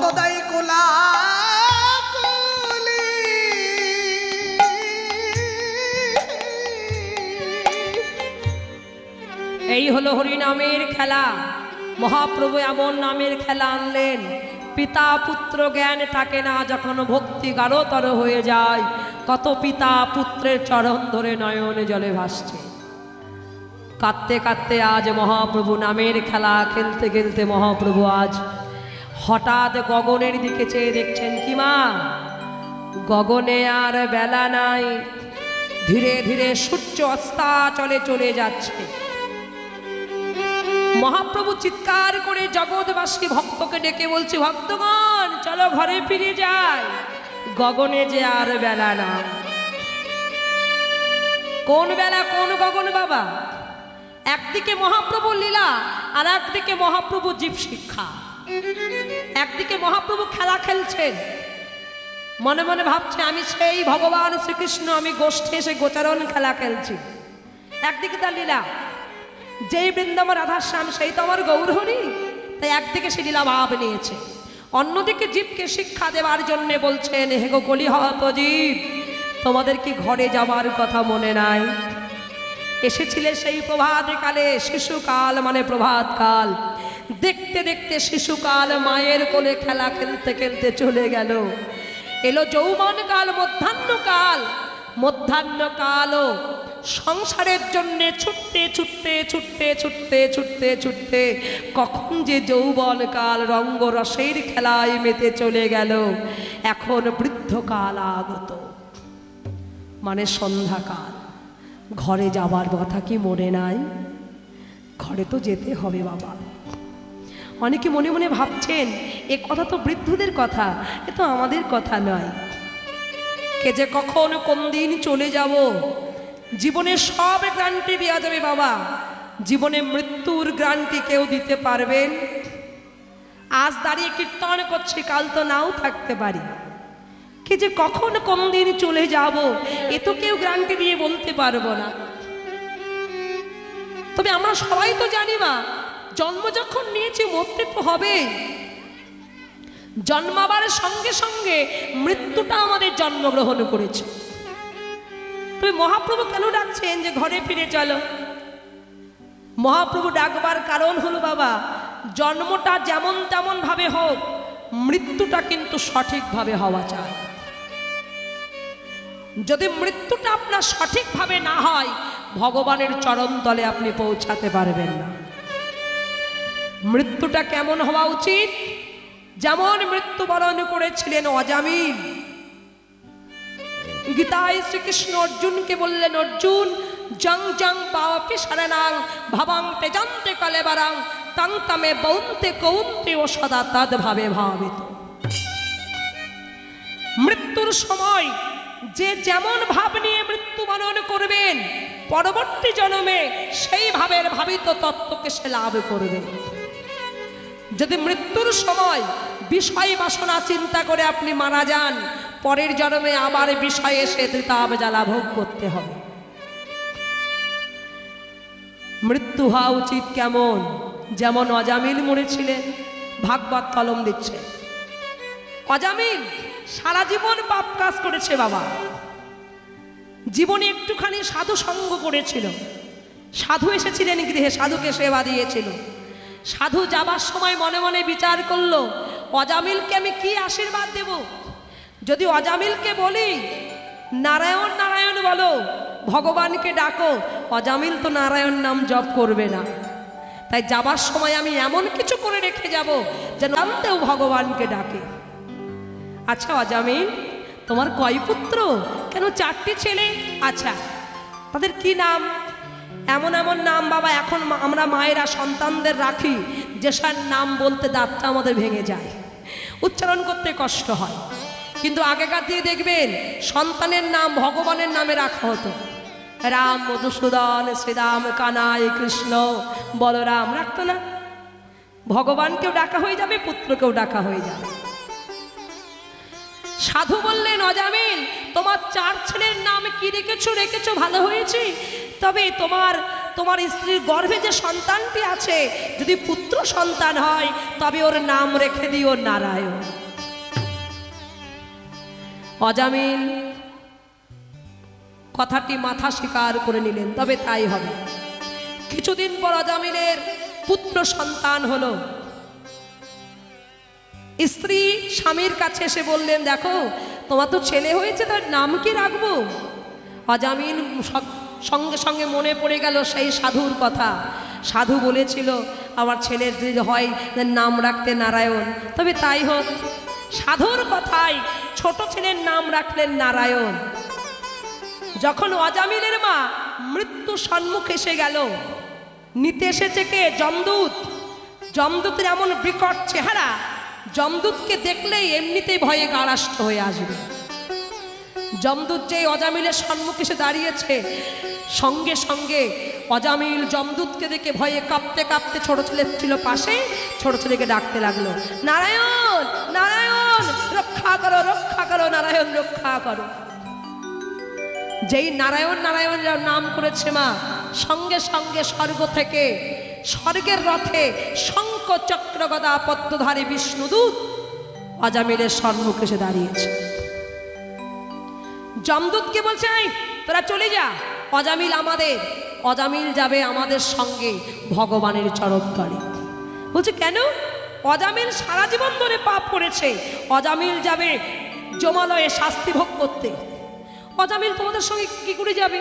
বরদাই কোলা এই হলো হরিনামের খেলা। মহাপ্রভু এমন নামের খেলা আনলেন, পিতা পুত্র জ্ঞান থাকে না, যখন ভক্তি গাঢ়তর হয়ে যায় কত পিতা পুত্রের চরণ ধরে নয়নে জলে ভাসছে। কাঁদতে কাঁদতে আজ মহাপ্রভু নামের খেলা খেলতে খেলতে মহাপ্রভু আজ হঠাৎ গগনের দিকে চেয়ে দেখছেন, কি মা গগনে আর বেলা নাই, ধীরে ধীরে সূর্য অস্তাচলে চলে যাচ্ছে। মহাপ্রভু চিৎকার করে জগৎবাসী ভক্তকে ডেকে বলছে, ভক্তগণ চলো ঘরে ফিরে যায়, গগনে যে আর বেলা না। কোন বেলা, কোন গগন বাবা? একদিকে মহাপ্রভু লীলা আর একদিকে মহাপ্রভু জীব শিক্ষা। একদিকে মহাপ্রভু খেলা খেলছেন, মনে মনে ভাবছে আমি সেই ভগবান শ্রীকৃষ্ণ, আমি গোষ্ঠে এসে গোচারণ খেলা খেলছি। একদিকে তার লীলা, যেই বৃন্দাবন রাধার শ্যাম সেই তো আমার গৌরহরি, তাই একদিকে সে লীলা ভাব নিয়েছে। অন্যদিকে জীবকে শিক্ষা দেওয়ার জন্য বলছেন, হে গো কলিহত জীব, তোমাদের কি ঘরে যাবার কথা মনে নাই? এসেছিলে সেই প্রভাত কালে, শিশুকাল মানে প্রভাত কাল। দেখতে দেখতে শিশুকাল মায়ের কোলে খেলা খেলতে খেলতে চলে গেল। এলো যৌবনকাল, মধ্যাহ্নকাল। মধ্যাহ্নকালও সংসারের জন্যে ছুটতে ছুটতে ছুটতে ছুটতে ছুটতে ছুটতে কখন যে যৌবনকাল রঙ্গরসের খেলায় মেতে চলে গেল। এখন বৃদ্ধকাল আগত, মানে সন্ধ্যাকাল। ঘরে যাবার কথা কি মনে নাই? ঘরে তো যেতে হবে বাবা। অনেকে মনে মনে ভাবছেন এ কথা তো বৃদ্ধদের কথা, এ তো আমাদের কথা নয়। কে যে কখন কোন দিন চলে যাব, জীবনে সব গ্যারান্টি দেওয়া যাবে বাবা, জীবনে মৃত্যুর গ্যারান্টি কেউ দিতে পারবেন? আজ দাঁড়িয়ে কীর্তন করছি, কাল তো নাও থাকতে পারি। কে যে কখন কোন দিন চলে যাব, এ তো কেউ গ্যারান্টি দিয়ে বলতে পারবো না। তবে আমরা সবাই তো জানি মা, জন্ম যখন নিয়েছি মরতে তো হবে। জন্মাবার সঙ্গে সঙ্গে মৃত্যুটা আমাদের জন্মগ্রহণ করেছে। তবে মহাপ্রভু কেন ডাকছেন যে ঘরে ফিরে চলো? মহাপ্রভু ডাকবার কারণ হলো বাবা, জন্মটা যেমন তেমন ভাবে হোক, মৃত্যুটা কিন্তু সঠিকভাবে হওয়া চাই। যদি মৃত্যুটা আপনার সঠিকভাবে না হয়, ভগবানের চরণ তলে আপনি পৌঁছাতে পারবেন না। মৃত্যুটা কেমন হওয়া উচিত? যেমন মৃত্যুবরণ করেছিলেন অজামিল। গীতায় শ্রীকৃষ্ণ অর্জুনকে বললেন, অর্জুন জং জং পাপি শরণাং ভাবাং তেজন্তে কলেবরাং তং তমে বৌন্তে কৌন্তে ও সদা তদ ভাবে ভাবিত। মৃত্যুর সময় যে যেমন ভাব নিয়ে মৃত্যুবরণ করবেন, পরবর্তী জন্মে সেই ভাবের ভাবিত তত্ত্বকে সে লাভ করবে। যদি মৃত্যুর সময় বিষয় বাসনা চিন্তা করে আপনি মারা যান, পরের জন্মে আবার বিষয়ে সে ত্রিতাপ জ্বালা ভোগ করতে হবে। মৃত্যু হওয়া উচিত কেমন? যেমন অজামিল মরেছিলেন। ভাগবত কলম দিচ্ছে, অজামিল সারা জীবন পাপ কাজ করেছে বাবা। জীবনে একটুখানি সাধু সঙ্গ করেছিল। সাধু এসেছিলেন গৃহে, সাধুকে সেবা দিয়েছিল। সাধু যাবার সময় মনে মনে বিচার করলো, অজামিলকে আমি কি আশীর্বাদ দেব? যদি অজামিলকে বলি নারায়ণ নারায়ণ বলো, ভগবানকে ডাকো, অজামিল তো নারায়ণ নাম জপ করবে না। তাই যাবার সময় আমি এমন কিছু করে রেখে যাব যেন জানতেও ভগবানকে ডাকে। আচ্ছা অজামিল, তোমার কয় পুত্র? কেন 4টি ছেলে। আচ্ছা তাদের কি নাম? এমন এমন নাম বাবা এখন আমরা মায়েরা সন্তানদের রাখি, যেসব নাম বলতে দাঁতটা আমাদের ভেঙে যায়, উচ্চারণ করতে কষ্ট হয়। কিন্তু আগেকার দিয়ে দেখবেন সন্তানের নাম ভগবানের নামে রাখা হতো। রাম, মধুসূদন, শ্রীরাম, কানাই, কৃষ্ণ, বলরাম রাখতো না? ভগবানকেও ডাকা হয়ে যাবে, পুত্রকেও ডাকা হয়ে যাবে। সাধু বললেন, অজামিল তোমার 4 ছেলের নাম কি রেখেছো? রেখেছো ভালো হয়েছে, তবে তোমার স্ত্রীর গর্ভে যে সন্তানটি আছে যদি পুত্র সন্তান হয় তবে ওর নাম রেখে দিও নারায়ণ। অজামিল কথাটি মাথা স্বীকার করে নিলেন, তবে তাই হবে। কিছুদিন পর অজামিলের পুত্র সন্তান হলো। স্ত্রী স্বামীর কাছে এসে বললেন, দেখো তোমার তো ছেলে হয়েছে, তার নাম কি রাখবো? অজামিল সঙ্গে সঙ্গে মনে পড়ে গেল সেই সাধুর কথা। সাধু বলেছিল আমার ছেলের যদি হয় নাম রাখতে নারায়ণ, তবে তাই হোক। সাধুর কথায় ছোট ছেলের নাম রাখলেন নারায়ণ। যখন অজামিলের মা মৃত্যু সম্মুখে এসে গেল, নিতে এসেছে কে? যমদূত। যমদূতের এমন বিকট চেহারা, যমদূতকে দেখলেই এমনিতেই ভয়ে গাড়াষ্ট হয়ে আসবে। যমদূত যেই অজামিলের সম্মুখে এসে দাঁড়িয়েছে, সঙ্গে সঙ্গে অজামিল যমদূতকে দেখে ভয়ে কাঁপতে কাঁপতে ছোট ছেলে ছিল পাশে, ছোট ছেলেকে ডাকতে লাগলো, নারায়ণ নারায়ণ রক্ষা করো, রক্ষা করো, নারায়ণ রক্ষা করো। যেই নারায়ণ নারায়ণ নাম করেছে মা, সঙ্গে সঙ্গে স্বর্গ থেকে, স্বর্গের রথে শঙ্খ চক্র গদা পদ্মধারী বিষ্ণুদূত অজামিলের সম্মুখে এসে দাঁড়িয়েছে। যমদূতকে বলছে, তোরা চলে যা, অজামিল আমাদের, অজামিল যাবে আমাদের সঙ্গে ভগবানের চরণতলে। বলছে কেন? অজামিল সারা জীবন ধরে পাপ করেছে, অজামিল যাবে যমালয়ে শাস্তি ভোগ করতে, অজামিল তোমাদের সঙ্গে কি করে যাবে?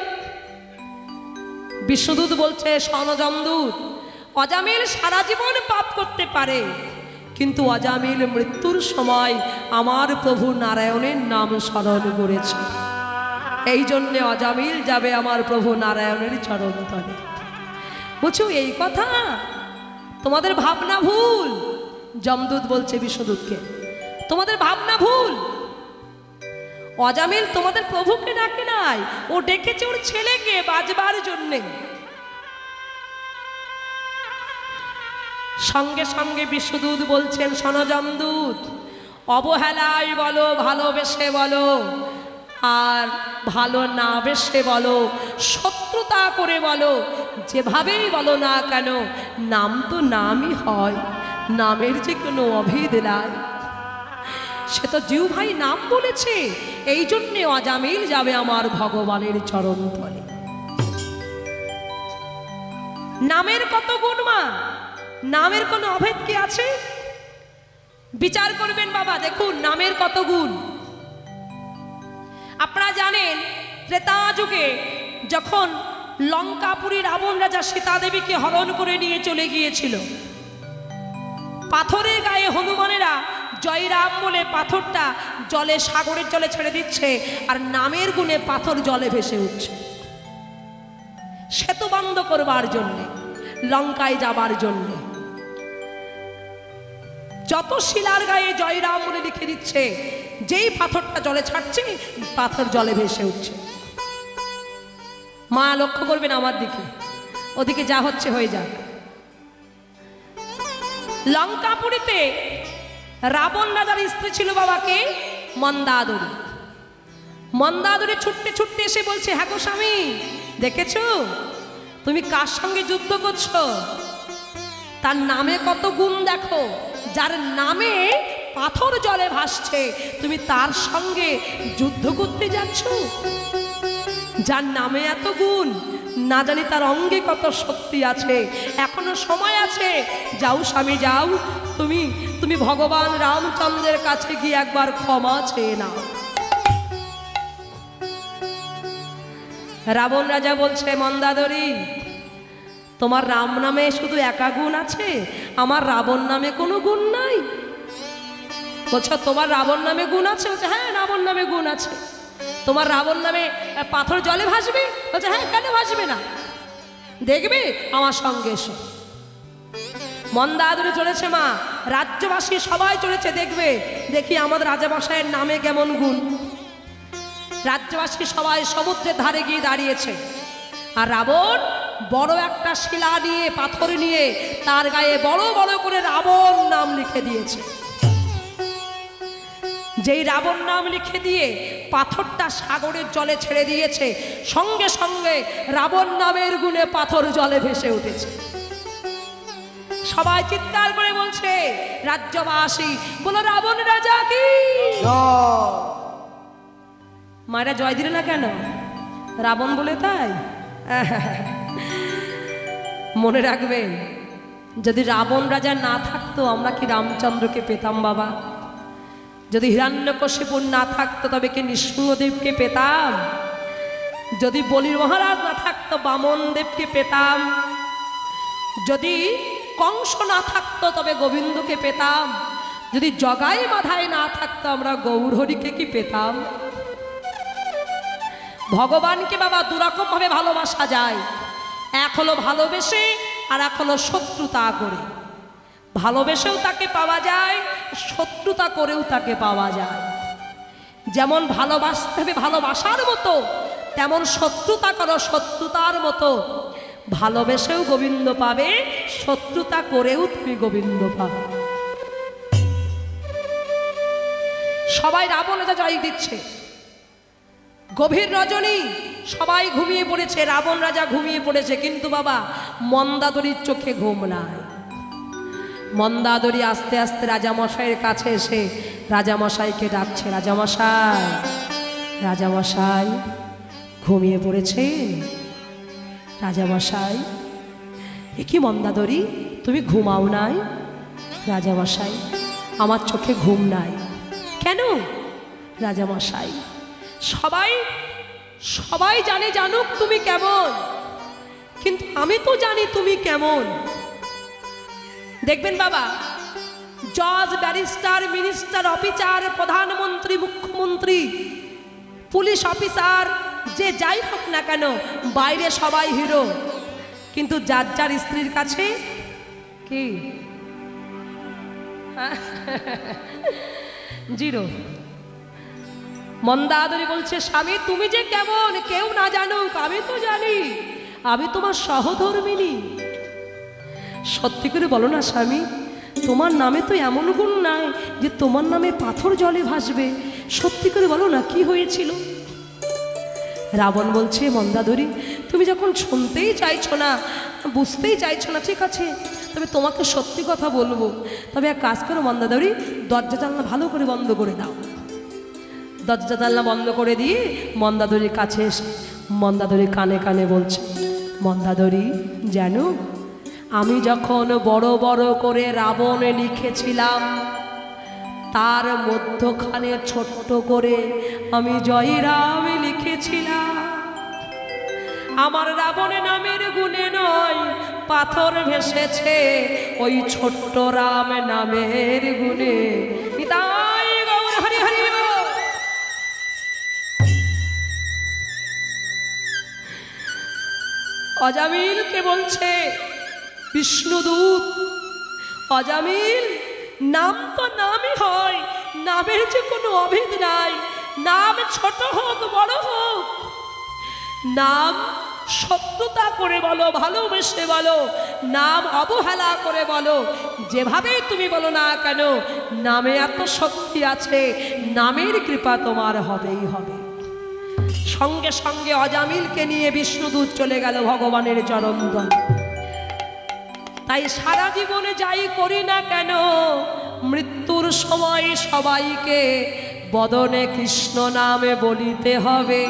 বিষ্ণুদূত বলছে, শোনো যমদূত, অজামিল সারা জীবন পাপ করতে পারে, কিন্তু অজামিল মৃত্যুর সময় আমার প্রভু নারায়ণের নাম স্মরণ করেছে, এই জন্যে অজামিল যাবে আমার প্রভু নারায়ণের চরণতলে। বুঝছো এই কথা? তোমাদের ভাবনা ভুল। যমদূত বলছে বিষ্ণুদূতকে, তোমাদের ভাবনা ভুল। অজামিল তোমাদের প্রভুকে ডাকে নাই, ও ডেকেছে ওর ছেলেকে বাজবার জন্যে। সঙ্গে সঙ্গে বিষ্ণুদূত বলছেন, শোনো যমদূত, অবহেলায় বলো, ভালোবেসে বলো, আর ভালো না বেসে বলো, শত্রুতা করে বলো, যেভাবেই বলো না কেন, নাম তো নামই হয়, নামের যে কোনো অভেদ নাই। সে তো জিউ ভাই নাম বলেছে, এই জন্যে অজামিল যাবে আমার ভগবানের চরণতলে। নামের কত গুণ মা, নামের কোনো অভেদ কি আছে? বিচার করবেন বাবা, দেখুন নামের কত গুণ। আপনারা জানেন ত্রেতা যুগে যখন লঙ্কাপুরী রাবণ রাজা সীতা দেবীকে হরণ করে নিয়ে চলে গিয়েছিল, পাথরের গায়ে হনুমানেরা জয়রাম বলে পাথরটা জলে, সাগরের জলে ছেড়ে দিচ্ছে, আর নামের গুণে পাথর জলে ভেসে উঠছে, সেতু বন্ধ করবার জন্যে, লঙ্কায় যাবার জন্যে। যত শিলার গায়ে জয়রাম বলে লিখে দিচ্ছে, যেই পাথরটা জলে ছাড়ছে পাথর জলে ভেসে উঠছে। মা লক্ষ্য করবেন আমার দিকে, ওদিকে যা হচ্ছে হয়ে যাক। লঙ্কাপুরীতে রাবণ রাজার স্ত্রী ছিল বাবাকে মন্দাদরী। মন্দাদরী ছুটতে ছুটতে এসে বলছে, হ্যাঁ গো স্বামী, দেখেছো তুমি কার সঙ্গে যুদ্ধ করছো? তার নামে কত গুণ দেখো, যার নামে পাথর জলে ভাসছে তুমি তার সঙ্গে যুদ্ধ করতে যাচ্ছ? যার নামে এত গুণ, না জানি তার অঙ্গে কত শক্তি আছে, এখনো সময় আছে, যাও স্বামী যাও, তুমি তুমি ভগবান রামচন্দ্রের কাছে গিয়ে একবার ক্ষমা চেয়ে নাও। রাবণ রাজা বলছে, মন্দাদরী তোমার রাম নামে শুধু একা গুণ আছে, আমার রাবণ নামে কোনো গুণ নাই। বলছো তোমার রাবণ নামে গুণ আছে? বলছে হ্যাঁ রাবণ নামে গুণ আছে। তোমার রাবণ নামে পাথর জলে ভাসবে? বলছে হ্যাঁ, কেন ভাসবে না, দেখবে আমার সঙ্গে এসো। মন্দাদরী চলেছে মা, রাজ্যবাসী সবাই চলেছে, দেখবে দেখি আমাদের রাজামশাইয়ের নামে কেমন গুণ। রাজ্যবাসী সবাই সমুদ্রের ধারে গিয়ে দাঁড়িয়েছে, আর রাবণ বড় একটা শিলা নিয়ে, পাথর নিয়ে তার গায়ে বড় বড় করে রাবণ নাম লিখে দিয়েছে। যেই রাবণ নাম লিখে দিয়ে পাথরটা সাগরের জলে ছেড়ে দিয়েছে, সঙ্গে সঙ্গে রাবণ নামের গুণে পাথর জলে ভেসে উঠেছে। সবাই চিৎকার করে বলছে, রাজ্যবাসী বলো রাবণ রাজা কি। মায়েরা জয় দিলে না কেন? রাবণ বলে তাই? মনে রাখবেন, যদি রাবণ রাজা না থাকতো আমরা কি রামচন্দ্রকে পেতাম বাবা? যদি হিরণ্যকশিপুর না থাকতো তবে কি নৃসিংহদেবকে পেতাম? যদি বলির মহারাজ না থাকতো বামন দেবকে পেতাম? যদি কংস না থাকতো তবে গোবিন্দকে পেতাম? যদি জগাই মাধায় না থাকতো আমরা গৌরহরিকে কি পেতাম? ভগবানকে বাবা দুরকম ভাবে ভালোবাসা যায়। এক হলো ভালোবেসে, আর এক হলো শত্রুতা করে। ভালোবেসেও তাকে পাওয়া যায়, শত্রুতা করেও তাকে পাওয়া যায়। যেমন ভালোবাসতে হবে ভালোবাসার মতো, তেমন শত্রুতা করো শত্রুতার মতো। ভালোবেসেও গোবিন্দ পাবে, শত্রুতা করেও তুমি গোবিন্দ পাবে। সবাই রাবণ রাজা জয় দিচ্ছে। গভীর রজনী, সবাই ঘুমিয়ে পড়েছে, রাবণ রাজা ঘুমিয়ে পড়েছে। কিন্তু বাবা মন্দাদরীর চোখে ঘুম নাই। মন্দাদরী আস্তে আস্তে রাজামশাইয়ের কাছে এসে রাজামশাইকে ডাকছে, রাজামশাই, রাজামশাই ঘুমিয়ে পড়েছে। রাজামশাই, এ কি মন্দাদরী, তুমি ঘুমাও নাই? রাজামশাই, আমার চোখে ঘুম নাই। কেন? রাজামশাই, সবাই সবাই জানে, জানুক তুমি কেমন, কিন্তু আমি তো জানি তুমি কেমন। দেখবেন বাবা, জজ, ব্যারিস্টার, মিনিস্টার, অফিসার, প্রধানমন্ত্রী, মুখ্যমন্ত্রী, পুলিশ অফিসার, যে যাই হোক না কেন, বাইরে সবাই হিরো, কিন্তু যার যার স্ত্রীর কাছে কি জিরো। মন্দাদরী বলছে, স্বামী তুমি যে কেমন কেউ না জানুক, আমি তো জানি, আমি তোমার সহধর্মিনী। সত্যি করে বলো না স্বামী, তোমার নামে তো এমন গুণ নাই যে তোমার নামে পাথর জলে ভাসবে। সত্যি করে বলো না, কি হয়েছিল? রাবণ বলছে, মন্দাদরী তুমি যখন শুনতেই চাইছো না, বুঝতেই চাইছো না, ঠিক আছে, তবে তোমাকে সত্যি কথা বলবো। তবে এক কাজ করো মন্দাদরী, দরজা জানলা ভালো করে বন্ধ করে দাও। দরজা জানলা বন্ধ করে দিয়ে মন্দাদরীর কাছে এসে মন্দাদরী কানে কানে বলছে, মন্দাদরী জানো, আমি যখন বড় বড় করে রাবণ লিখেছিলাম, তার মধ্যখানে ছোট্ট করে আমি জয়রাম লিখেছিলাম। আমার রাবণ নামের গুণে নয় পাথর ভেসেছে, ওই ছোট্ট রাম নামের গুণে। নিতাই গৌর হরি হরি। অজামিলকে বলছে বিষ্ণুদূত, অজামিল, নাম তো নামই হয়, নামের যে কোনো অভেদ নাই। নাম ছোট হোক বড় হোক, নাম শত্রুতা করে বলো, ভালোবেসে বলো, নাম অবহেলা করে বলো, যেভাবেই তুমি বলো না কেন, নামে এত শক্তি আছে, নামের কৃপা তোমার হবেই হবে। সঙ্গে সঙ্গে অজামিলকে নিয়ে বিষ্ণুদূত চলে গেল ভগবানের চরণদ্বয়। তাই সারা জীবনে যাই করি না কেন, মৃত্যুর সময় সবাইকে বদনে কৃষ্ণ নামে বলিতে হবে।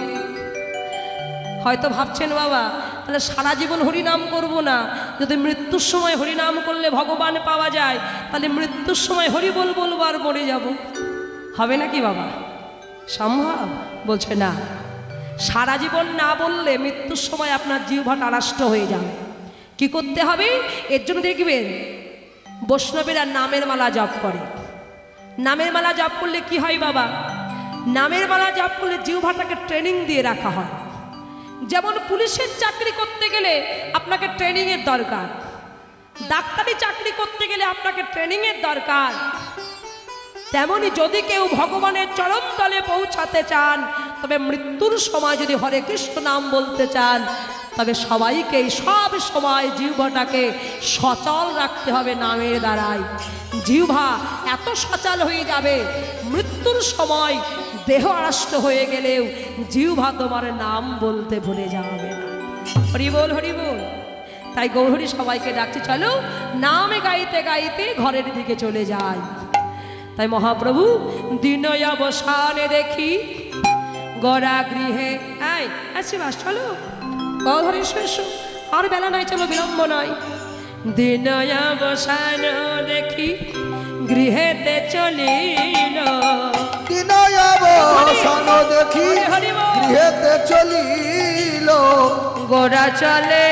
হয়তো ভাবছেন বাবা, তাহলে সারা জীবন হরিনাম করব না, যদি মৃত্যুর সময় হরিনাম করলে ভগবান পাওয়া যায়, তাহলে মৃত্যুর সময় হরি বল বলবো আর মরে যাব, হবে নাকি বাবা? সম্ভব? বলছে না, সারা জীবন না বললে মৃত্যুর সময় আপনার জিহ্বাটা নষ্ট হয়ে যাবে। কি করতে হবে? এর জন্য দেখবেন বৈষ্ণবেরা নামের মালা জপ করে। নামের মালা জপ করলে কি হয় বাবা? নামের মালা জপ করলে জিহ্বাটাকে ট্রেনিং দিয়ে রাখা হয়। যেমন পুলিশের চাকরি করতে গেলে আপনাকে ট্রেনিংয়ের দরকার, ডাক্তারি চাকরি করতে গেলে আপনাকে ট্রেনিংয়ের দরকার, তেমনি যদি কেউ ভগবানের চরণ তলে পৌঁছাতে চান, তবে মৃত্যুর সময় যদি হরে কৃষ্ণ নাম বলতে চান, তবে সবাইকে সব সময় জিহ্বাটাকে সচল রাখতে হবে নামের দ্বারাই। জিহ্বা এত সচল হয়ে যাবে, মৃত্যুর সময় দেহ আড়ষ্ট হয়ে গেলেও জিহ্বা তোমার নাম বলতে ভুলে যাবে না। হরি বল, হরি বল। তাই গৌরহরি সবাইকে ডাকছি, চলো নাম গাইতে গাইতে ঘরের দিকে চলে যায়। তাই মহাপ্রভু দিন অবসানে দেখি গড়া গৃহে, আসি বাস, চলো গৌরহরি এসো, আর বেলা নাই, চলো বিলম্ব নয়। দিন অবসান দেখি গৃহেতে চলিল, দিন অবসান দেখি গৃহেতে চলিল, গোড়া চলে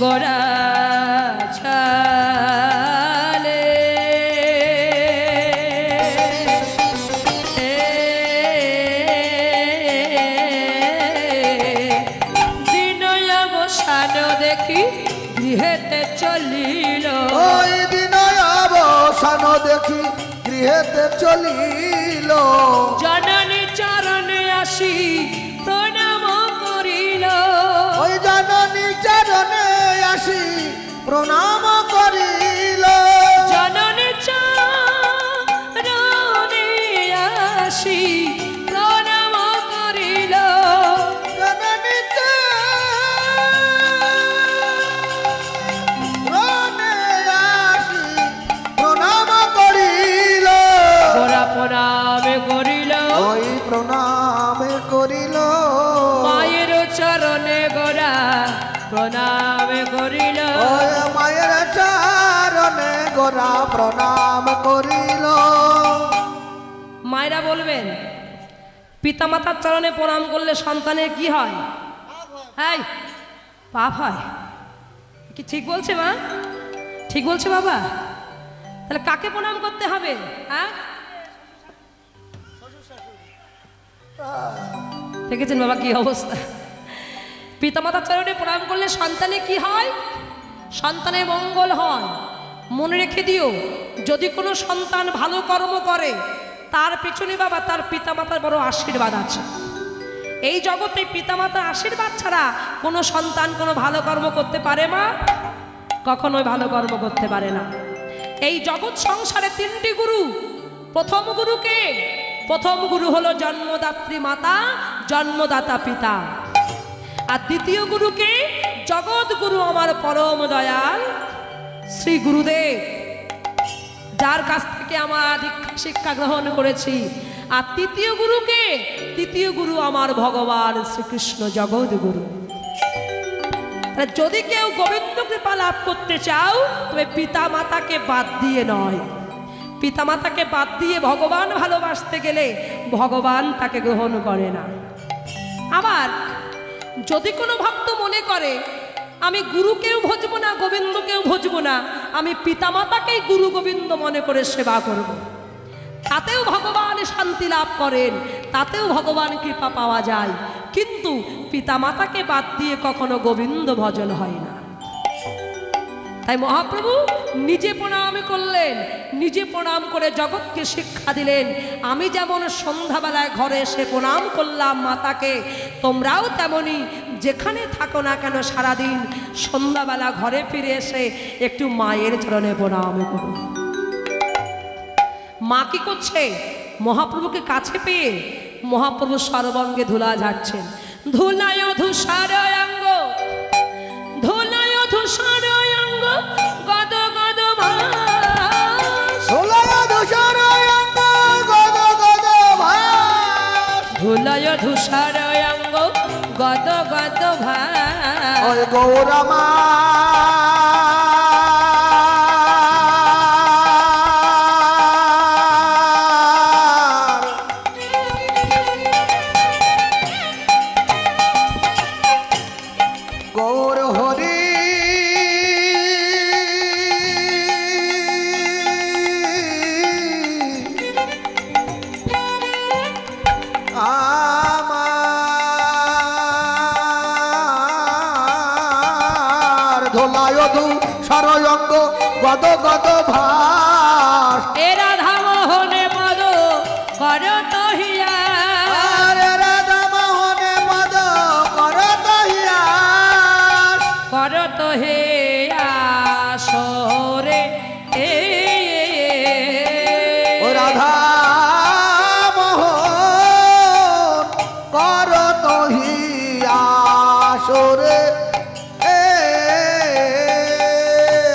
গোড়া চলে দিন অবসান দেখি গৃহেতে চলিল, ওই দিন অবসান দেখি গৃহেতে চলিল, জননী চরণে আসি প্রণাম করিল, ওই জননী চরণে আসি প্রণাম করিল, জননী চরণে আসি প্রণাম করিল, জননী চরণে আসি প্রণাম করিল, গোরা প্রণাম করিল, ওই প্রণাম করিল, মায়ের চরণে গোরা প্রণাম করিল, ওই মায়ের চরণে গোরা প্রণাম করিল। মায়েরা বলবেন পিতামাতার চরণে প্রণাম করলে সন্তানের কি হয়? হ্যাঁ, পাপ হয়। কি ঠিক বলছে মা? ঠিক বলছে বাবা? তাহলে কাকে প্রণাম করতে হবে? হ্যাঁ, দেখেছেন বাবা কি অবস্থা? পিতামাতার চরণে প্রণাম করলে সন্তানের কি হয়? সন্তানের মঙ্গল হয়। মনে রেখে দিও, যদি কোনো সন্তান ভালো কর্ম করে তার পিছনে বাবা তার পিতামাতার বড় আশীর্বাদ আছে। এই জগতে পিতামাতার আশীর্বাদ ছাড়া কোনো সন্তান কোনো ভালো কর্ম করতে পারে মা? কখনোই ভালো কর্ম করতে পারে না। এই জগৎ সংসারে তিনটি গুরু। প্রথম গুরুকে, প্রথম গুরু হলো জন্মদাত্রী মাতা, জন্মদাতা পিতা। আর দ্বিতীয় গুরুকে জগৎ গুরু আমার পরম দয়াল শ্রী গুরুদেব, যার কাছ থেকে আমার দীক্ষা শিক্ষা গ্রহণ করেছি। আর তৃতীয় গুরুকে, তৃতীয় গুরু আমার ভগবান শ্রীকৃষ্ণ জগৎ গুরু। যদি কেউ গোবিন্দ কৃপা লাভ করতে চাও তবে পিতা মাতাকে বাদ দিয়ে নয়। পিতা মাতাকে বাদ দিয়ে ভগবান ভালোবাসতে গেলে ভগবান তাকে গ্রহণ করে না। আবার যদি কোনো ভক্ত মনে করে আমি গুরুকেও ভজবো না, গোবিন্দকেও ভজবো না, আমি পিতামাতাকেই গুরু গোবিন্দ মনে করে সেবা করব, তাতেও ভগবান শান্তি লাভ করেন, তাতেও ভগবান কৃপা পাওয়া যায়। কিন্তু পিতামাতাকে বাদ দিয়ে কখনো গোবিন্দ ভজন হয় না। তাই মহাপ্রভু নিজে প্রণাম করলেন, নিজে প্রণাম করে জগৎকে শিক্ষা দিলেন। আমি যেমন সন্ধ্যাবেলায় ঘরে এসে প্রণাম করলাম মাতাকে, তোমরাও তেমনি যেখানে থাকো না কেন সারাদিন সন্ধ্যাবেলা ঘরে ফিরে এসে একটু মায়ের চরণে প্রণাম করো। মা কি করছে? মহাপ্রভুকে কাছে পেয়ে মহাপ্রভু সর্বাঙ্গে ধুলা ঝাড়ছেন। ধুলায় ধূসার অঙ্গ, ধুলায় ধূসার অঙ্গ, গদ গদ ভাস, ধুলায় ধূসার অঙ্গ, গদ গদ ভাস, ধুলায় ধূসার অঙ্গ, গদ গদ ভাস, ওই গৌরমা ভোলায় দু সরয়ঙ্গ গদ গদ ভাস এ রাধা মোহনে মদ কর তহিয়া আরে রাধা মোহনে মদ কর তহিয়াস কর তহিয়া সরে এ ও রাধা মোহন কর তহিয়াস রে এ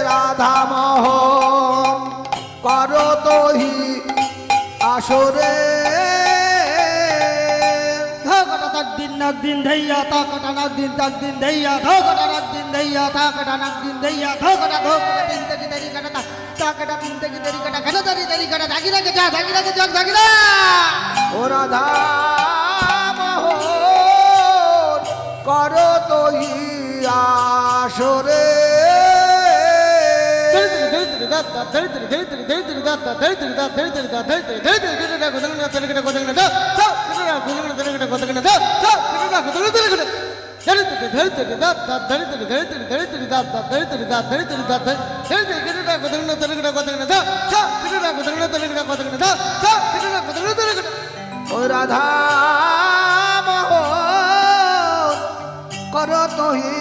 রাধা মোহন কর তহি আসরে ধকটা তাক দিন নাক দিন ধইয়া তাকটা নাক দিন তাক দিন ধইয়া ধকটা নাক দিন ধইয়া তাকটা নাক দিন ধইয়া ধকটা ধকটা দিন থেকে দেরি কাটা তাকটা দিন থেকে দেরি কাটা কাটা দেরি কাটা ধাগি রাখে যা ধাগি রাখে যা ধাগি না ও রাধা মোহন কর তহি আসরে ও রাধা মোহন কর তহি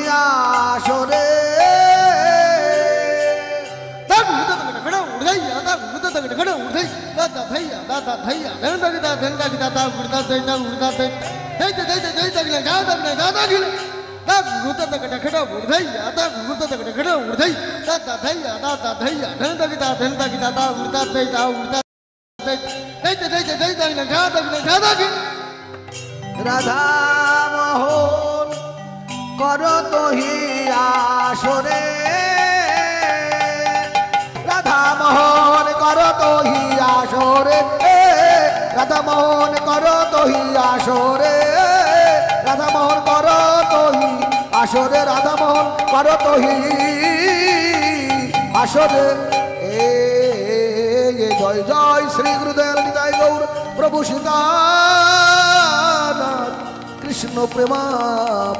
আসরে রাধা মোহন কর তহি আসরে রাধা মোহন কর তহি আসরে রাধা মোহন কর তহি আসরে রাধা মোহন কর তহি আসরে রাধা মোহন কর তহি আসরে জয় জয় শ্রী গুরুদেব নিতাই গৌর প্রভু সীতানাথ কৃষ্ণ প্রেমা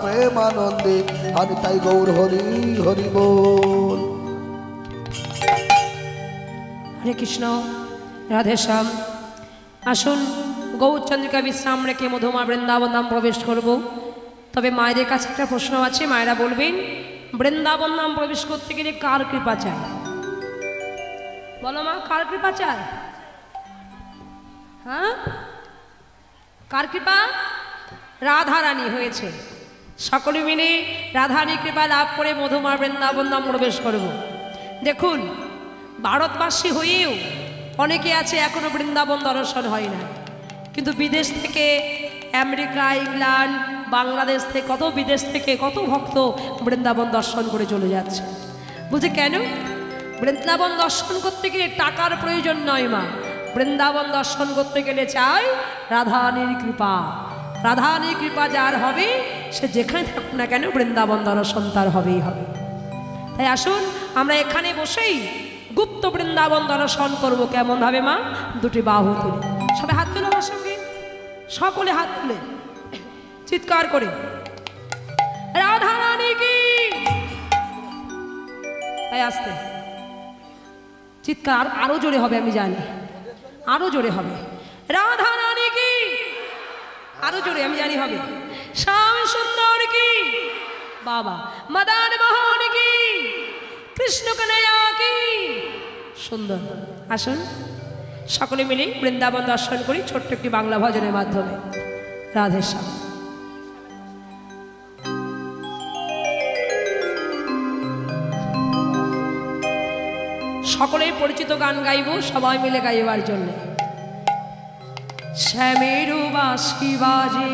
প্রেমানন্দে নিতাই গৌর হরি হরি বল। হরে কৃষ্ণ, রাধেশ্যাম। আসুন, গৌরচন্দ্রিকা বিশ্রাম রেখে মধুমা বৃন্দাবন ধাম প্রবেশ করব। তবে মায়েদের কাছে একটা প্রশ্ন আছে, মায়েরা বলবেন বৃন্দাবন ধাম প্রবেশ করতে গেলে কার কৃপা চাই? বলো মা, কার কৃপা চাই? হ্যাঁ, কার কৃপা? রাধা রানী হয়েছে। সকলে মিলে রাধারানীর কৃপা লাভ করে মধুমা বৃন্দাবন ধাম প্রবেশ করব। দেখুন, ভারতবাসী হয়েও অনেকে আছে এখনো বৃন্দাবন দর্শন হয় না, কিন্তু বিদেশ থেকে, আমেরিকা, ইংল্যান্ড, বাংলাদেশ থেকে, কত বিদেশ থেকে কত ভক্ত বৃন্দাবন দর্শন করে চলে যাচ্ছে। বলছে কেন? বৃন্দাবন দর্শন করতে গেলে টাকার প্রয়োজন নয় মা, বৃন্দাবন দর্শন করতে গেলে চাই রাধারানীর কৃপা। রাধারানীর কৃপা যার হবে সে যেখানে থাকুক না কেন বৃন্দাবন দর্শন তার হবেই হবে। তাই আসুন, আমরা এখানে বসেই গুপ্ত বৃন্দাবন দর্শন করবো। কেমন ভাবে মা? দুটি বাহু তুলে, সবাই হাত তুলে আমার সঙ্গে, সকলে হাত তুলে চিৎকার করে রাধা রানী কি। তাই আসতে চিৎকার আরো জোরে হবে, আমি জানি আরো জোরে হবে। রাধা রানী কি, আরো জোরে আমি জানি হবে। শ্যাম সুন্দর কি, বাবা মদন মোহন কি, কৃষ্ণ কনৈয়া কি। সুন্দর। আসুন সকলে মিলে বৃন্দাবন দর্শন করি ছোট্ট একটি বাংলা ভজনের মাধ্যমে। রাধেশ্যাম। সকলেই পরিচিত গান গাইব, সবাই মিলে গাইবার জন্য। শ্যামের বাঁশি বাজে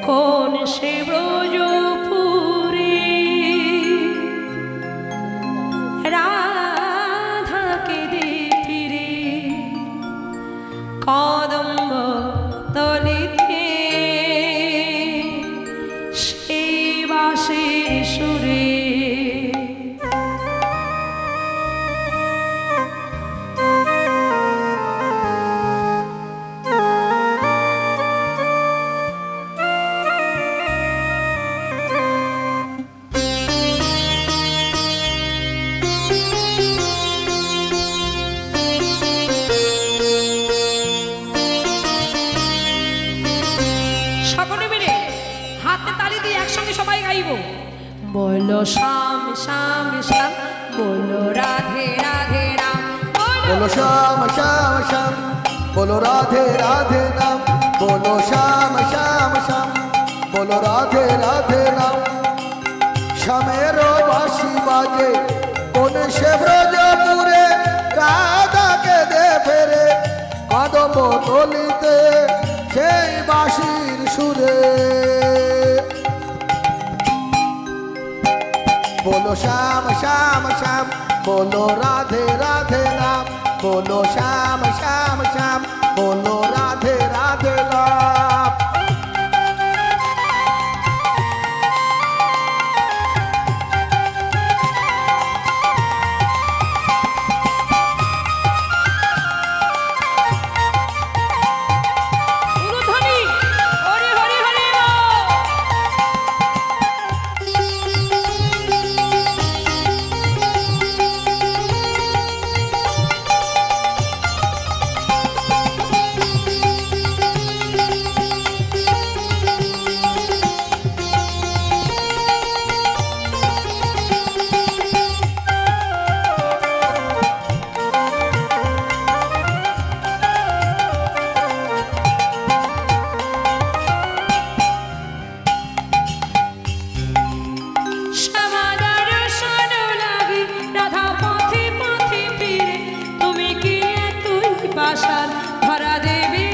কোন সে ব্রজপুরে, রাধাকে দেখি রে কদম্ব তলিতে, সেই বাঁশির সুরে গো বলো শ্যাম শ্যাম শ্যাম বলো রাধে রাধে রাম बोलो श्याम श्याम श्याम बोलो राधे राधे नाम बोलो श्याम श्याम श्याम बोलो राधे राधे नाम श्यामेरो बांशी बाजे कोन से ब्रजपुरे राधा के दे फेरे कदम तलिते সেই বাঁশির সুরে बोलो श्याम श्याम श्याम बोलो राधे राधे नाम बोलो श्याम श्याम श्याम बोलो राधे राधे नाम উলুধ্বনি হরি হরি হরি ধরা দেবী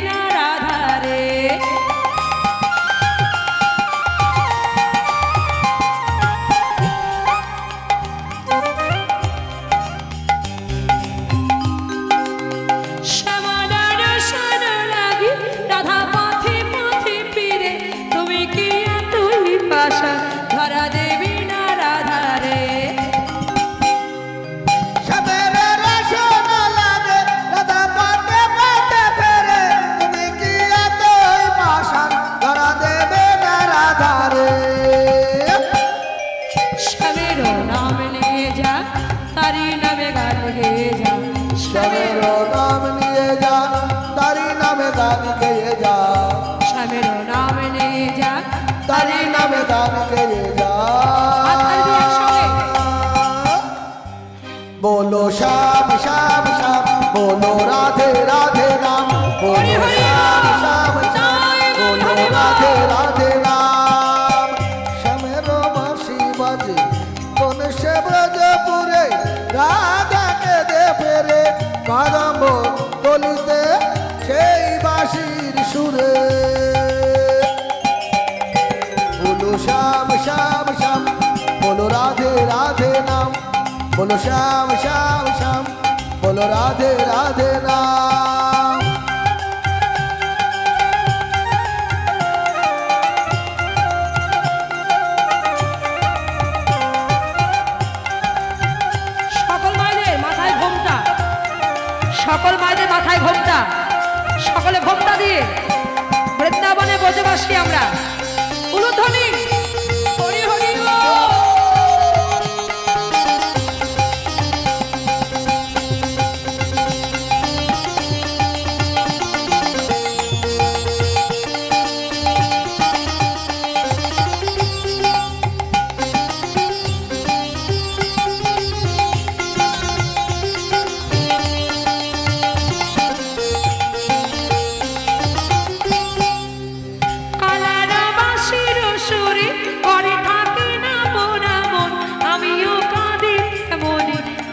না রাধারে শ্যামাদার সন লাগি রাধা পথে পথে ফিরে তুমি কি তুই পাশা ধরা দেবী না রাধারে শ্যামেরো নাম নিয়ে যা তারি নামে গান গেয়ে যা श्यामेरो नाम लिए जा तारी नामे गान गए जा শ্যামেরো নাম নিয়ে যা तारी नामे गान गए जा बोलो श्याम श्याम श्याम बोलो राधे राधे नाम बोलो श्याम श्याम श्याम बोलो राधे राधे नाम श्यामेरो बांशी बाजे कोन से ब्रजपुरे राधा के दे फेरे कदम तलिते সেই বাঁশির সুরে बोलो श्याम श्याम श्याम बोलो राधे राधे नाम बोलो श्याम श्याम श्याम बोलो राधे राधे नाम সকল মায়েদের মাথায় ঘোমটা সকল মায়েদের মাথায় ঘোমটা সকলে ঘোমটা দিয়ে বৃন্দাবনে ব্রজবাসী আমরা উলুধ্বনি হরি হরি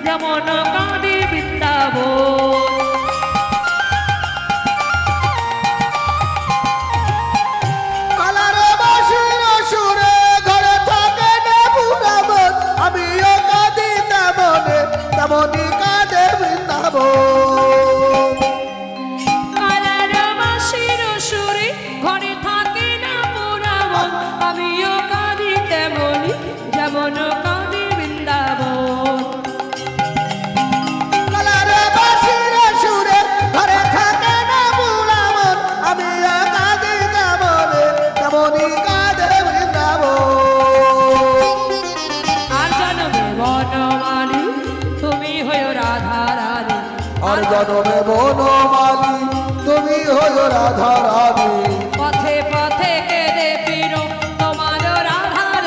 যেমন কাঁদে বৃন্দাবন কালার বাঁশির সুরে ঘরে থাকে না পুরাবন আমিও কাঁদি তেমনে তেমনি কাঁদে বৃন্দাবন কালার বাঁশির সুরে ঘরে থাকে না পুরাবন আমিও কাঁদি তেমনি যেমন কাঁদে বৃন্দাবন জনমে বনমালী তুমি হলো রাধা রানী পথে পথে কেঁদে ফিরো তোমার রাধার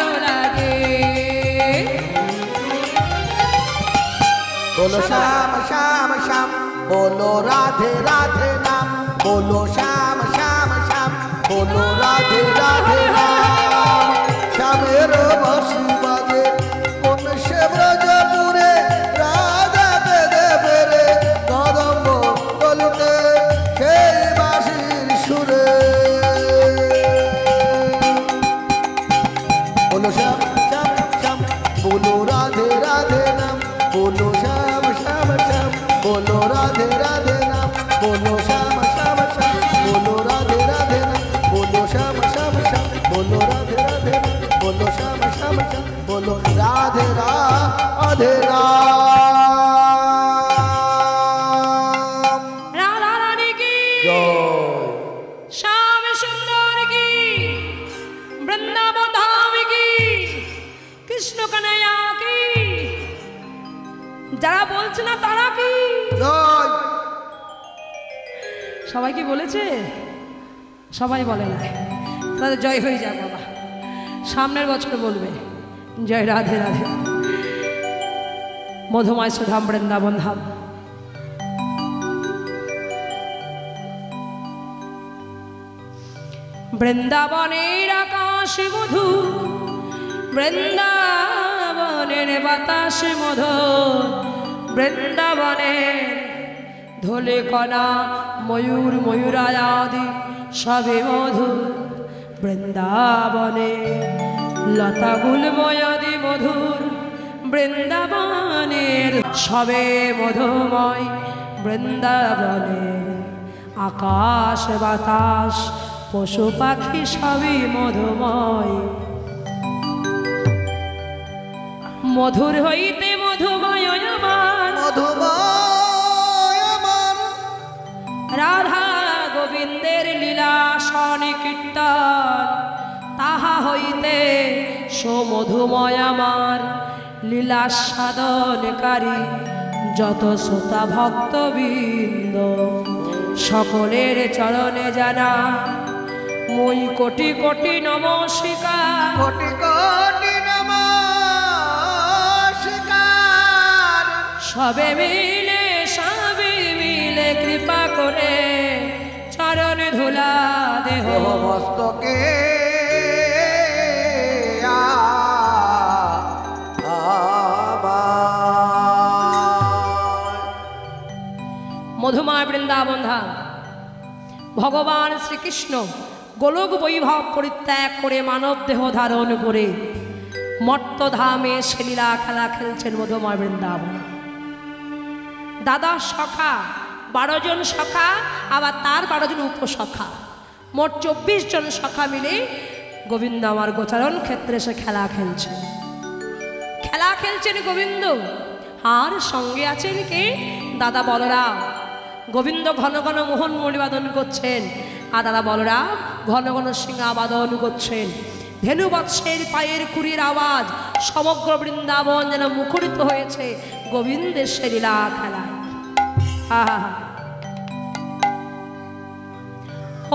জয় श्याम सुंदर की वृंदावन धाम की कृष्ण कन्हैया की যারা বলছে না তারা কি জয় সবাই কি বলেছে? সবাই বলে না, তাহলে জয় হয়ে যায় বাবা, সামনের বছর বলবে জয় রাধে রাধে। মধুময় সুধাম বৃন্দাবন ধাম। বৃন্দাবনের আকাশ মধু, বৃন্দাবনের বাতাস মধু, বৃন্দাবনের ধলে কণা ময়ূর ময়ূরাদি সবে মধু, বৃন্দাবনে লতা গুলময়াদি মধুর, বৃন্দাবনের সবে মধুময়, বৃন্দাবনের আকাশ বাতাস পশু পাখি সবই মধুময়। মধুর হইতে মধুময় আমার, মধুময় আমার রাধা গোবিন্দের লীলা শনি কীর্তন, তাহা হইতে সমধুময় আমার লীলা সাধনকারী যত শ্রোতা ভক্তবৃন্দ, সকলের চরণে জানা মই কোটি কোটি নমস্কার। কোটি কোটি নমস্কার। সবে মিলে কৃপা করে চরণ ধুলা দেহ মস্তকে মধুময় বৃন্দাবন ধাম। ভগবান শ্রীকৃষ্ণ গোলক বৈভব পরিত্যাগ করে মানব দেহ ধারণ করে মর্তধামে লীলা খেলা খেলছেন মধুময় বৃন্দাবন। দাদা সখা 12 জন সখা, আবার তার 12 জন উপসখা, মোট 24 জন সখা মিলে গোবিন্দ আমার গোচারণ ক্ষেত্রে সে খেলা খেলছেন। খেলা খেলছেন গোবিন্দ, আর সঙ্গে আছেন কে? দাদা বলরাম। গোবিন্দ ঘন ঘন মোহন মণিবাদন করছেন, আর দাদা বলরাম ঘন ঘন সিংহাবাদন করছেন। ধেনু বৎসের পায়ের কুড়ির আওয়াজ সমগ্র বৃন্দাবন যেন মুখরিত হয়েছে গোবিন্দের সে লীলা খেলায়। আহা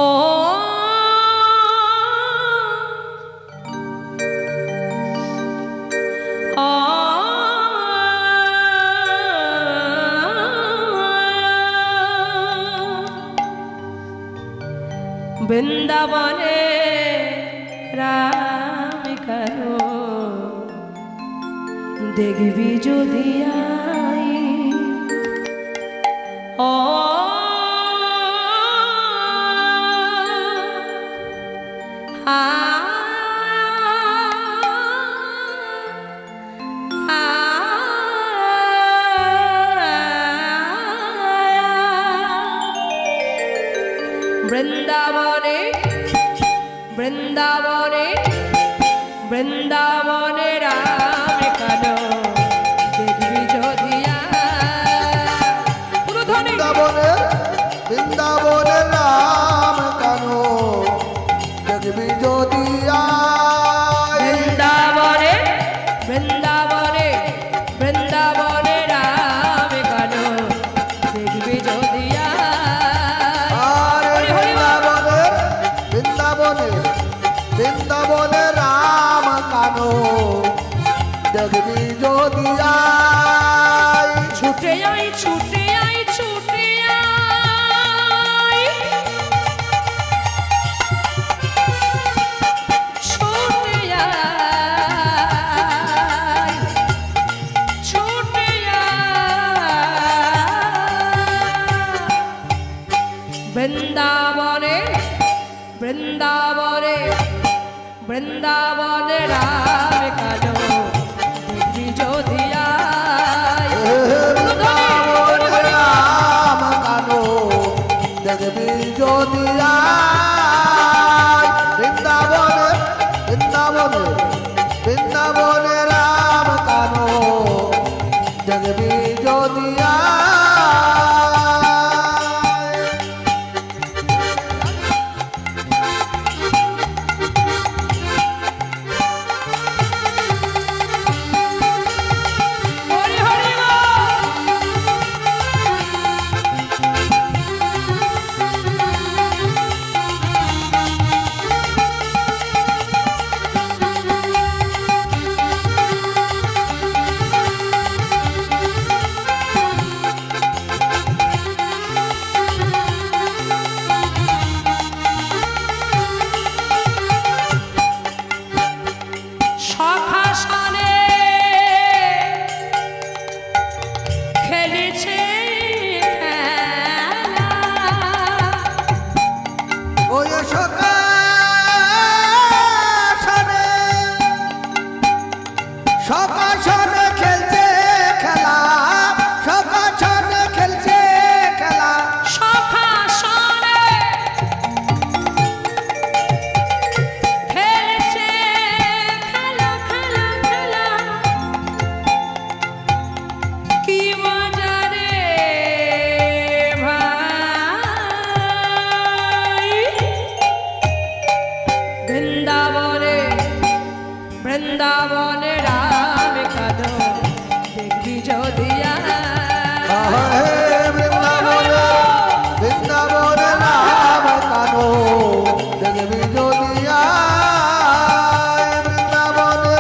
ও বৃন্দাবনে রাম করো দেখবি যদি আই, ও বৃন্দাবনে বৃন্দাবনে বৃন্দাবনে রাম কানো দেখবি যদি বৃন্দাবনে বৃন্দাবনে রাম কানো দেখবি যদি বৃন্দাবনে বৃন্দাবনে বৃন্দাবনে রাম কানো দেখবি যদি বৃন্দাবনে রাম কানো দেখবি যদি ছুটে আই ছুটে আই ছুটে আই ছুটে আই ছুটে আই বৃন্দাবনে বৃন্দাবনে বৃন্দাবনে রাম কানো দেখবি যদি রাম কানো দেখবি যদি বৃন্দাবনে বৃন্দাবনে বৃন্দাবনে রাম কানো দেখবি যদি বৃন্দাবনে রাম কাঁদো দেখবি যদি বৃন্দাবনে বৃন্দাবনে রাম কানো দেখবি যদি বৃন্দাবনে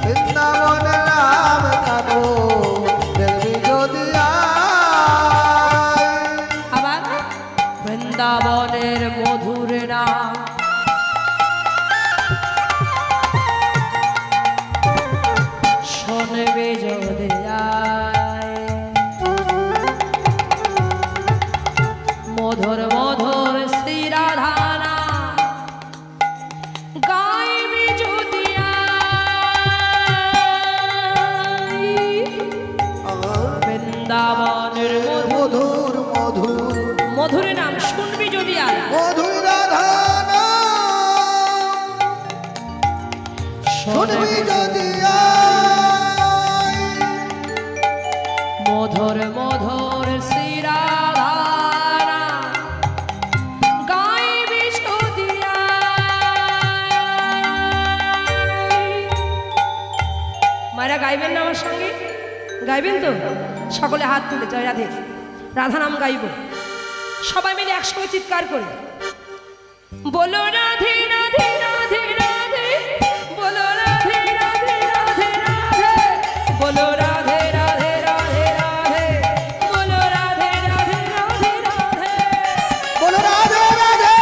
বৃন্দাবনে রাম কানো দেখবি যদি আবার বৃন্দাবনের মধুর নাম শোনবে যদি মধুর মধুর শ্রী রাধানা গাইবি যদি বৃন্দাবনের মধুর মধুর মধুর নাম শুনবি যদি মধুর রাধানা শুনবি যদি মধুর মধুর শ্রী রাধানা গাইবি যদি মায়েরা গাইবেন না আমার সঙ্গে গাইবেন তো সকলে হাত তুলে জয় রাধে রাধা নাম গাইব সবাই মিলে একসঙ্গে চিৎকার করে বলো রাধে রাধে রাধে রাধে বলো রাধে রাধে রাধে রাধে বলো রাধে রাধে রাধে রাধে বলো রাধে রাধে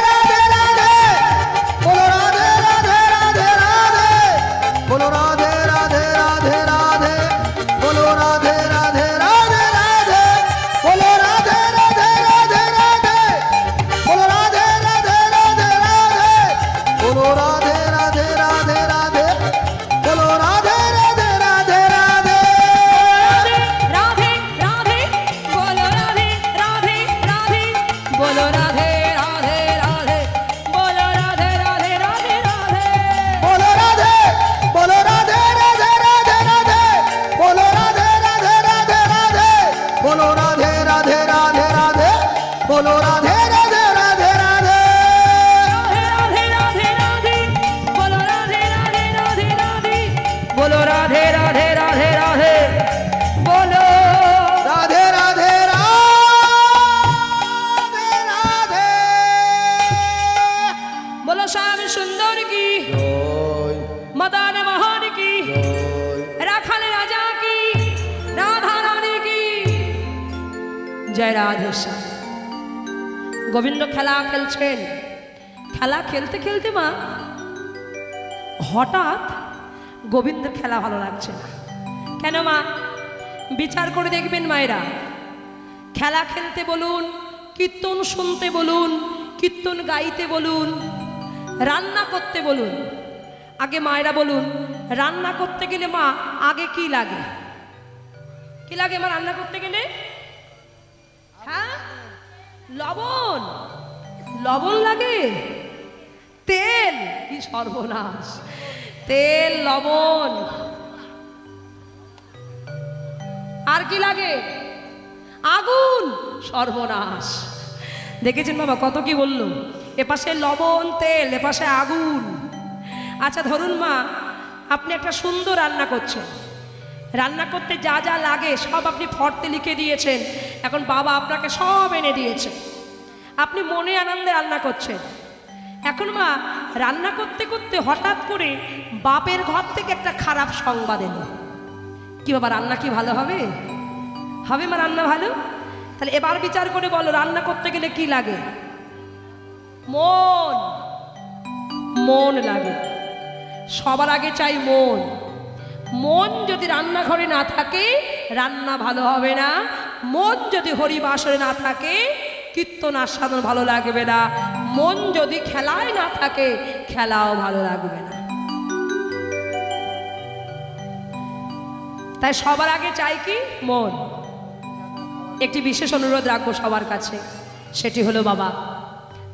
রাধে রাধে বলো রাধে রাধে রাধে রাধে বলো রাধে রাধে রাধে রাধে বলো রাধে রাধে রাধে রাধে বলো রাধে রাধে রাধে রাধে বলো রাধে রাধে রাধে রাধে বলো রাধে রাধে রাধে রাধে বলো রাধে রাধে রাধে রাধে বলো রাধে রাধে রাধে রাধে রাধে রাধে বলো রাধে রাধে রাধে বলো রাধে রাধে রাধে বলো রাধে রাধে রাধে রাধে বলো রাধে বলো রাধে রাধে রাধে রাধে বলো রাধে রাধে রাধে রাধে বলো রাধে রাধে রাধে রাধে বলো রাধে রাধে রাধে রাধে রাধে রাধে রাধে বলো রাধে রাধে রাধে রাধে বলো রাধে রাধে রাধে রাধে বলো রাধে রাধে রাধে রাধে বলো শ্যাম সুন্দর কি মদন মোহন কি রাখাল রাজা কি রাধা রানী কি জয় রাধে শ্যাম গোবিন্দ খেলা খেলছেন খেলা খেলতে খেলতে মা হঠাৎ গোবিন্দের খেলা ভালো লাগছে না কেন মা বিচার করে দেখবেন মায়েরা খেলা খেলতে বলুন কীর্তন শুনতে বলুন কীর্তন গাইতে বলুন রান্না করতে বলুন আগে মায়েরা বলুন রান্না করতে গেলে মা আগে কি লাগে কি লাগে মা রান্না করতে গেলে হ্যাঁ লবণ লবণ লাগে তেল কি সর্বনাশ তেল লবণ আর কি লাগে আগুন সর্বনাশ দেখেছেন বাবা কত কি বললো এপাশে লবণ তেল এপাশে আগুন আচ্ছা ধরুন মা আপনি একটা সুন্দর রান্না করছেন রান্না করতে যা যা লাগে সব আপনি ফর্দে লিখে দিয়েছেন এখন বাবা আপনাকে সব এনে দিয়েছে আপনি মনে আনন্দে রান্না করছেন এখন মা রান্না করতে করতে হঠাৎ করে বাপের ঘর থেকে একটা খারাপ সংবাদ এলো কি বাবা রান্না কি ভালো হবে হবে মা রান্না ভালো তাহলে এবার বিচার করে বলো রান্না করতে গেলে কি লাগে মন মন লাগে সবার আগে চাই মন মন যদি রান্নাঘরে না থাকে রান্না ভালো হবে না মন যদি হরিবাসরে না থাকে কীর্তন আস্বাদন ভালো লাগবে না মন যদি খেলায় না থাকে খেলাও ভালো লাগবে না তাই সবার আগে চাই কি মন একটি বিশেষ অনুরোধ রাখবো সবার কাছে সেটি হলো বাবা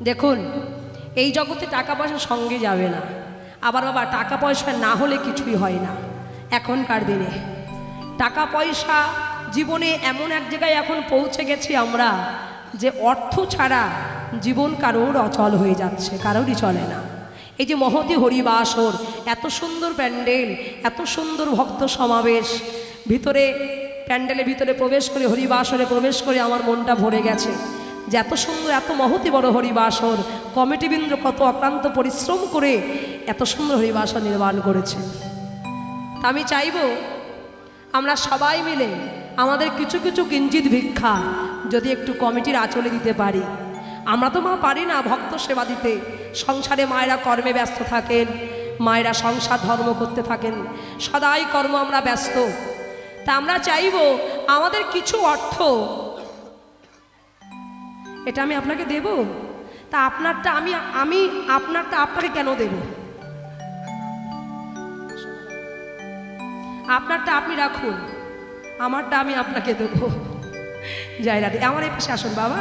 দেখুন এই জগতে টাকা পয়সা সঙ্গে যাবে না আবার বাবা টাকা পয়সা না হলে কিছুই হয় না এখনকার দিনে টাকা পয়সা জীবনে এমন এক জায়গায় এখন পৌঁছে গেছি আমরা যে অর্থ ছাড়া জীবন কারোর অচল হয়ে যাচ্ছে কারোরই চলে না এই যে মহতী হরিবাসর, এত সুন্দর প্যান্ডেল, এত সুন্দর ভক্ত সমাবেশ, ভিতরে প্যান্ডেলের ভিতরে প্রবেশ করে, হরিবাসরে প্রবেশ করে আমার মনটা ভরে গেছে যে এত সুন্দর, এত মহতী বড় হরিবাসর, কমিটিবৃন্দ কত অক্লান্ত পরিশ্রম করে এত সুন্দর হরিবাসর নির্মাণ করেছে। তা আমি চাইব আমরা সবাই মিলে আমাদের কিছু কিছু কিঞ্চিত ভিক্ষা যদি একটু কমিটির আঁচলে দিতে পারি। আমরা তো মা পারি না ভক্ত সেবা দিতে, সংসারে মায়েরা কর্মে ব্যস্ত থাকেন, মায়েরা সংসার ধর্ম করতে থাকেন, সদাই কর্ম আমরা ব্যস্ত। তা আমরা চাইব আমাদের কিছু অর্থ, এটা আমি আপনাকে দেব, তা আপনারটা আমি আপনারটা আপনাকে কেন দেব? আপনারটা আপনি রাখুন, আমারটা আমি আপনাকে দেবো। জয় রাধে। আমার এই পাশে আসুন বাবা।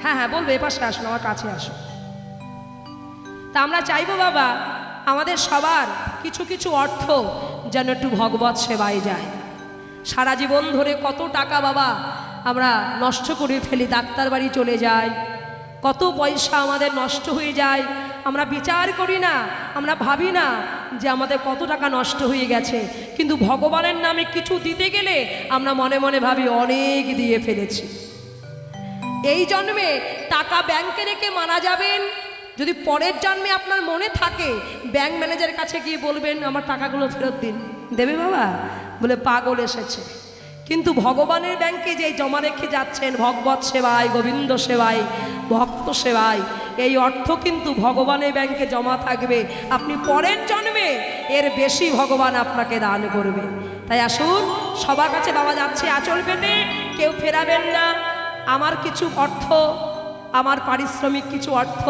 হ্যাঁ হ্যাঁ বলবো, এ পাশে আসুন, আমার কাছে আসুন। তা আমরা চাইবো বাবা আমাদের সবার কিছু কিছু অর্থ যেন একটু ভগবত সেবায় যায়। সারা জীবন ধরে কত টাকা বাবা আমরা নষ্ট করে ফেলি, ডাক্তার বাড়ি চলে যাই, কত পয়সা আমাদের নষ্ট হয়ে যায়, আমরা বিচার করি না, আমরা ভাবি না যে আমাদের কত টাকা নষ্ট হয়ে গেছে। কিন্তু ভগবানের নামে কিছু দিতে গেলে আমরা মনে মনে ভাবি অনেক দিয়ে ফেলেছি। এই জন্মে টাকা ব্যাংকে রেখে মারা যাবেন, যদি পরের জন্মে আপনার মনে থাকে ব্যাংক ম্যানেজারের কাছে গিয়ে বলবেন আমার টাকাগুলো ফেরত দিন, দেবে বাবা? বলে পাগল এসেছে। কিন্তু ভগবানের ব্যাংকে যে জমা রেখে যাচ্ছেন ভগবত সেবায়, গোবিন্দ সেবায়, ভক্ত সেবায়, এই অর্থ কিন্তু ভগবানের ব্যাংকে জমা থাকবে। আপনি পরের জন্মে এর বেশি ভগবান আপনাকে দান করবে। তাই আসুন সবার কাছে বাবা যাচ্ছে আঁচল পেতে, কেউ ফেরাবেন না। আমার কিছু অর্থ, আমার পারিশ্রমিক কিছু অর্থ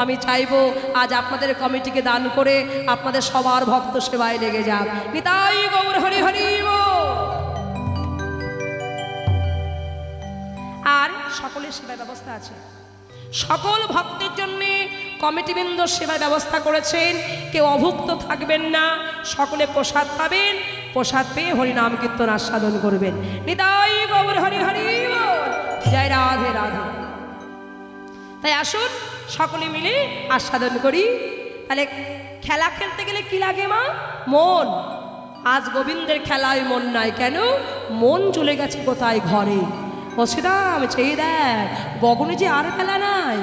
আমি চাইবো আজ আপনাদের কমিটিকে দান করে আপনাদের সবার ভক্ত সেবায় লেগে যাক। নিতাই গৌর হরি হরি বল। আর সকলের সেবার ব্যবস্থা আছে, সকল ভক্তের জন্য কমিটিবৃন্দ সেবার ব্যবস্থা করেছেন। কেউ অভুক্ত থাকবেন না, সকলে প্রসাদ পাবেন, প্রসাদ পেয়ে হরিনাম কীর্তন আস্বাদন করবেন। নিতাই গৌর হরি হরি বল। জয় রাধে রাধে। তাই আসুন সকলে মিলে আস্বাদন করি। তাহলে খেলা খেলতে গেলে কি লাগে মা? মন। আজ গোবিন্দের খেলায় মন নাই কেন? মন চলে গেছে কোথায়? ঘরে। ও শ্রীরাম চেয়ে দেখ, গগনে যে আর খেলা নাই।